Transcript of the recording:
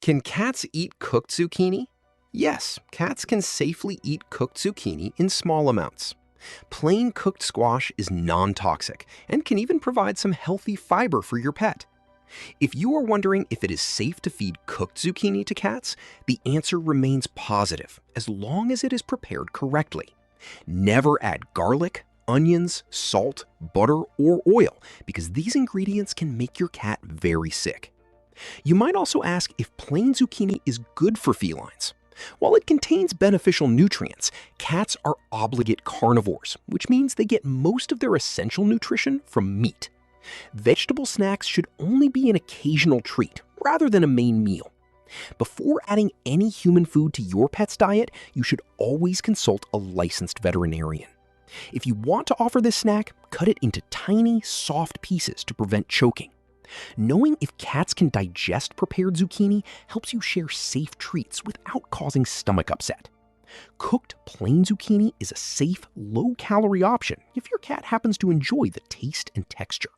Can cats eat cooked zucchini? Yes, cats can safely eat cooked zucchini in small amounts. Plain cooked squash is non-toxic and can even provide some healthy fiber for your pet. If you are wondering if it is safe to feed cooked zucchini to cats, the answer remains positive as long as it is prepared correctly. Never add garlic, onions, salt, butter, or oil because these ingredients can make your cat very sick. You might also ask if plain zucchini is good for felines. While it contains beneficial nutrients, cats are obligate carnivores, which means they get most of their essential nutrition from meat. Vegetable snacks should only be an occasional treat rather than a main meal. Before adding any human food to your pet's diet, you should always consult a licensed veterinarian. If you want to offer this snack, cut it into tiny, soft pieces to prevent choking. Knowing if cats can digest prepared zucchini helps you share safe treats without causing stomach upset. Cooked plain zucchini is a safe, low-calorie option if your cat happens to enjoy the taste and texture.